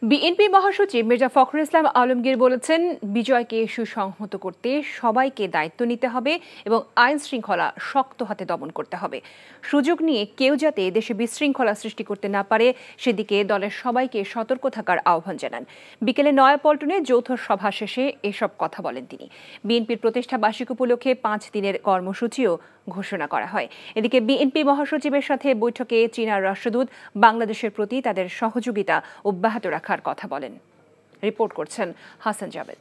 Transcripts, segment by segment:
BNP মহাসচিব মির্জা ফখরুল ইসলাম আলমগীর বলেছেন, বিজয়কে সুসংহত করতে সবাইকে দায়িত্ব নিতে হবে এবং আইন শৃঙ্খলা শক্ত হাতে দমন করতে হবে। সুযোগ নিয়ে কেউ যাতে দেশে বিশৃঙ্খলা সৃষ্টি করতে না পারে সেদিকে দলের সবাইকে সতর্ক থাকার আহ্বান জানান। বিকেলে নয়াপল্টনে যৌথ সভা শেষে এসব কথা বলেন তিনি। বিএনপির প্রতিষ্ঠা বার্ষিক উপলক্ষে 5 দিনের কর্মসূচিও ঘোষণা করা হয়। এদিকে বিএনপি মহাসচিবের সাথে বৈঠকে চীনের রাষ্ট্রদূত বাংলাদেশের প্রতি তাদের সহযোগিতা অব্যাহত রাখার কথা বলেন। রিপোর্ট করছেন হাসান জাবেদ।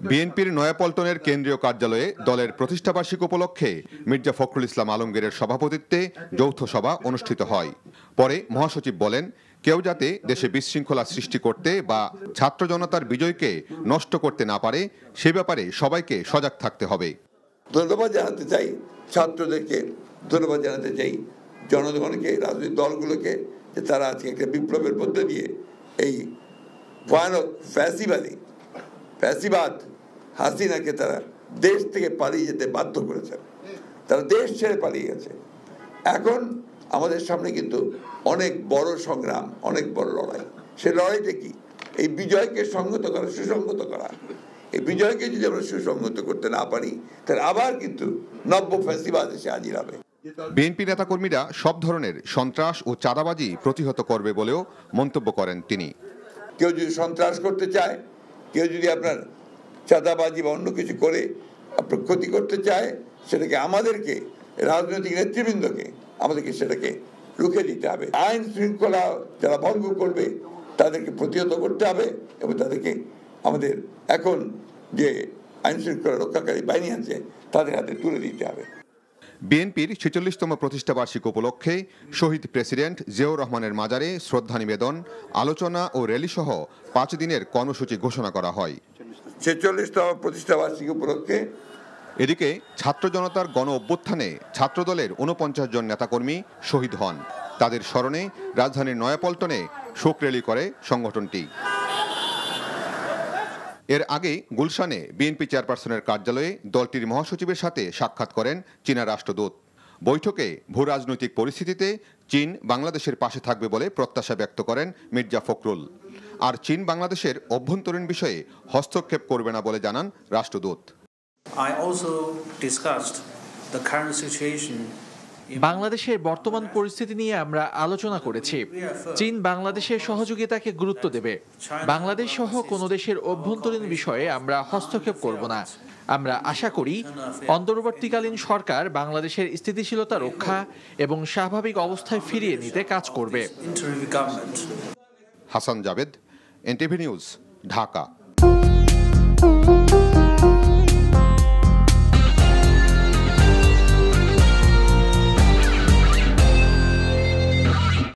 বিএনপির নয়াপল্টনের কেন্দ্রীয় কার্যালয়ে দলের প্রতিষ্ঠাবার্ষিকী উপলক্ষে মির্জা ফখরুল ইসলাম আলমগীরের সভাপতিত্বে যৌথ সভা অনুষ্ঠিত হয়। পরে মহাসচিব বলেন, কেউ যাতে দেশে বিশৃঙ্খলা সৃষ্টি করতে বা ছাত্র জনতার বিজয়কে নষ্ট করতে না পারে সে ব্যাপারে সবাইকে সজাগ থাকতে হবে। ধন্যবাদ জানাতে চাই ছাত্রদেরকে, ধন্যবাদ জানাতে চাই জনগণকে, রাজনৈতিক দলগুলোকে, যে তারা আজকে একটা বিপ্লবের মধ্যে দিয়ে এই ভয়ানক ফ্যাসিবাদ হাসিনাকে তারা দেশ থেকে পালিয়ে যেতে বাধ্য করেছে। তারা দেশ ছেড়ে পালিয়ে গেছে। এখন আমাদের সামনে কিন্তু অনেক বড় সংগ্রাম, অনেক বড় লড়াই। সে লড়াইটা কি? এই বিজয়কে সংহত করা, সুসংহত করা। এই বিজয়কে যদি আমরা সুসংহত করতে না পারি তাহলে আবার কিন্তু নব্য ফ্যাসিবাদ এসে হাজির হবে। বিএনপি নেতাকর্মীরা সব ধরনের সন্ত্রাস ও চাঁদাবাজি প্রতিহত করবে বলেও মন্তব্য করেন তিনি। কেউ যদি সন্ত্রাস করতে চায়, কেউ যদি আপনার চাঁদাবাজি বা অন্য কিছু করে আপনার ক্ষতি করতে চায়, সেটাকে আমাদেরকে, রাজনৈতিক নেতৃবৃন্দকে আমাদেরকে সেটাকে রুখে দিতে হবে। আইন শৃঙ্খলা যারা ভঙ্গ করবে তাদেরকে প্রতিহত করতে হবে এবং তাদেরকে আমাদের এখন যে আইন শৃঙ্খলা রক্ষাকারী বাহিনী আছে তাদের হাতে তুলে দিতে হবে। বিএনপির 46তম প্রতিষ্ঠা বার্ষিকী উপলক্ষে শহীদ প্রেসিডেন্ট জিয়াউর রহমানের মাজারে শ্রদ্ধা নিবেদন, আলোচনা ও র্যালি সহ 5 দিনের কর্মসূচি ঘোষণা করা হয়। 46তম প্রতিষ্ঠা বার্ষিকী উপলক্ষে এদিকে ছাত্র জনতার গণ অভ্যুত্থানে ছাত্রদলের 49 জন নেতাকর্মী শহীদ হন। তাদের স্মরণে রাজধানীর নয়াপল্টনে শোক র্যালি করে সংগঠনটি। এর আগে গুলশানে বিএনপি চেয়ারপারসনের কার্যালয়ে দলটির মহাসচিবের সাথে সাক্ষাৎ করেন চীনের রাষ্ট্রদূত। বৈঠকে ভূ রাজনৈতিক পরিস্থিতিতে চীন বাংলাদেশের পাশে থাকবে বলে প্রত্যাশা ব্যক্ত করেন মির্জা ফখরুল। আর চীন বাংলাদেশের অভ্যন্তরীণ বিষয়ে হস্তক্ষেপ করবে না বলে জানান রাষ্ট্রদূত। বাংলাদেশের বর্তমান পরিস্থিতি নিয়ে আমরা আলোচনা করেছি। চীন বাংলাদেশের সহযোগিতাকে গুরুত্ব দেবে। বাংলাদেশ সহ কোনো দেশের অভ্যন্তরীণ বিষয়ে আমরা হস্তক্ষেপ করব না। আমরা আশা করি অন্তর্বর্তীকালীন সরকার বাংলাদেশের স্থিতিশীলতা রক্ষা এবং স্বাভাবিক অবস্থায় ফিরিয়ে নিতে কাজ করবে। Hasan Javed, NTV news, Dhaka.